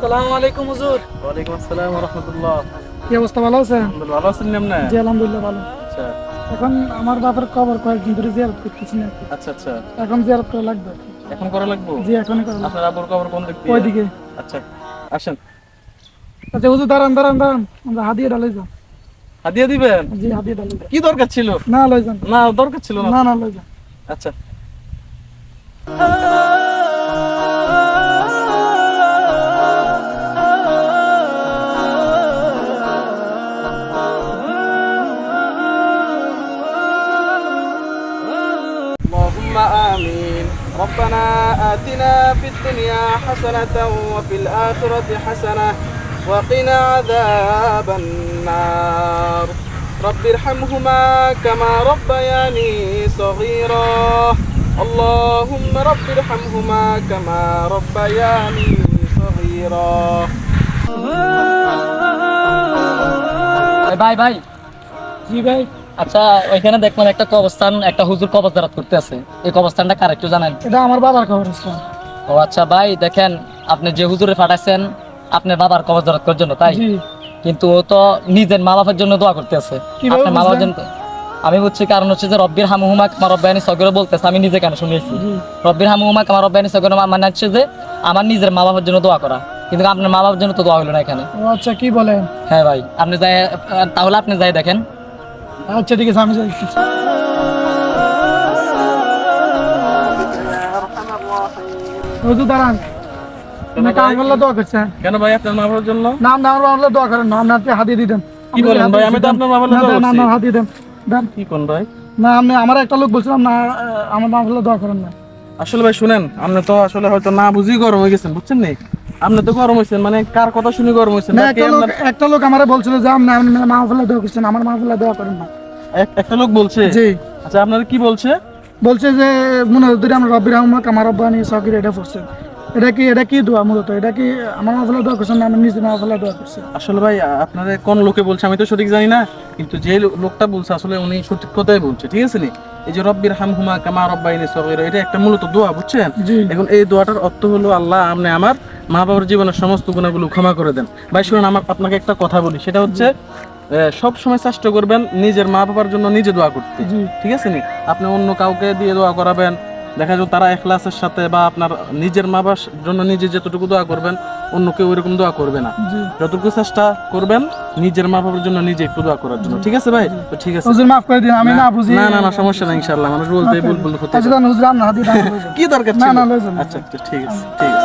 আসসালামু আলাইকুম হুজুর। ওয়ালাইকুম আসসালাম ওয়া রাহমাতুল্লাহ। কি অবস্থা, ভালো আছেন? আলহামদুলিল্লাহ, ভালো আছেন আপনি? জি আলহামদুলিল্লাহ ভালো। আচ্ছা এখন আমার বাবার কবর কয়েকদিন ধরে জিয়ারত করতেছি না। আচ্ছা আচ্ছা, এখন জিয়ারত করা লাগবে। এখন করা লাগবে? জি এখনই করা লাগবে। আপনার আব্বুর কবর কোন দিক দিয়ে? ওইদিকে। আচ্ছা আসেন। আচ্ছা হুজুর দাঁড়ান দাঁড়ান দাঁড়ান, আমরা হাদিয়া ডালাই যান। হাদিয়া দিবেন? জি হাদিয়া ডালাই যান। কি দরকার ছিল? না লই যান। না দরকার ছিল না। না না লই যান। আচ্ছা اللهم آمين. ربنا آتنا في الدنيا حسنة وفي الآخرة حسنة وقنا عذاب النار. رب ارحمهما كما ربياني صغيرا. اللهم رب ارحمهما كما ربياني صغيرا. ভাই ভাই, জি ভাই, আচ্ছা ওইখানে দেখলাম একটা কবরস্থান, একটা হুজুর কবর জিয়ারত করতে আছে। এই কবরস্থানটা কার একটু জানেন? এটা আমার বাবার কবরস্থান। ও আচ্ছা ভাই, দেখেন আপনি যে হুজুরে পাঠাইছেন আপনার বাবার কবর জিয়ারত করার জন্য, তাই? জি। কিন্তু ও তো নিজের মা বাবার জন্য দোয়া করতে আছে। কিভাবে আপনার মা বাবার বুঝলেন? জন্য আমি বুঝছি, কারণ হচ্ছে যে রব্বির হামহুমা কামা রব্বায়ানি সগীরা বলতেছে, আমি নিজে কেন শুনেছি। জি। রব্বির হামহুমা কামা রব্বায়ানি সগীরা মানে হচ্ছে যে আমার নিজের মা বাবার জন্য দোয়া করা, কিন্তু আপনার মা বাবার জন্য তো দোয়া হলো না এখানে। ও আচ্ছা, কি বলেন? হ্যাঁ ভাই, আপনি যাই, তাহলে আপনি যাই দেখেন। আচ্ছা ঠিক আছে, আমি যাই। হুজুর দাঁড়ান, আপনি কাম করলে দোয়া করছেন। কেন ভাই, আপনার মা বাবার জন্য? না না, আমার বাবার দোয়া করেন না, আপনি আপনি হাদিয়া দিতেন। কি বলেন ভাই, আমি তো আপনার মা বাবার না দোয়া না করছি। না, হাদিয়া দেন দেন। কি কোন ভাই? না আপনি, আমার একটা লোক বলছিলাম না, আমার মা বললে দোয়া করেন না। আসলে ভাই শুনেন, আপনি তো আসলে হয়তো না বুঝি গরম হয়ে গেছেন, বুঝছেন নি? আপনি তো গরম হয়েছেন, মানে কার কথা শুনে গরম হয়েছেন? না, নাকি একটা লোক আমারে বলছিল যে আপনি আপনি মা বললে দোয়া করছেন, আমার মা বললে দোয়া করেন না। একটা লোক বলছে? জি। আচ্ছা আপনার কি বলছে? বলছে যে মনে হচ্ছে আমার রব্বির রহমা কামার রব্বানি সকির এটা পড়ছেন। এটা কি দোয়া মূলত? এটা কি আমার মা বললে দোয়া করছেন না আমি নিজে মা বললে দোয়া করছি? আসলে ভাই আপনাদের কোন লোকে বলছে আমি তো সঠিক জানি না, কিন্তু যে লোকটা বলছে আসলে উনি সঠিক কথাই বলছে, ঠিক আছে নি? এই যে রব্বির হামহুমা কামা রব্বায়ানি সগীরা, এটা একটা মূলত দোয়া, বুঝছেন? জি। এখন এই দোয়াটার অর্থ হলো, আল্লাহ আপনি আমার মা বাবার জীবনের সমস্ত গুণাগুলো ক্ষমা করে দেন। ভাই শুনুন, আপনাকে একটা কথা বলি, সেটা হচ্ছে সব সময় চেষ্টা করবেন নিজের মা বাবার জন্য নিজে দোয়া করতে, জি। ঠিক আছে নি? আপনি অন্য কাউকে দিয়ে দোয়া করাবেন, দেখা যাবে তারা ইখলাসের সাথে, বা আপনার নিজের মা বাবার জন্য নিজে যতটুকু দোয়া করবেন অন্য কেউ ওইরকম দোয়া করবে না। জি। যতটুকু চেষ্টা করবেন নিজের মা বাবার জন্য নিজে একটু দোয়া করার জন্য, ঠিক আছে ভাই? তো ঠিক আছে, হুজুর মাফ করে দিন, আমি না বুঝি। না না না, সমস্যা নাই, ইনশাআল্লাহ মানুষ বলতে ভুল ভুল হতে আচ্ছা হুজুর, আমরা হাদিয়া দান করে যান। কি দরকার না ছিল? না লই যান। আচ্ছা আচ্ছা, ঠিক আছে ঠিক আছে।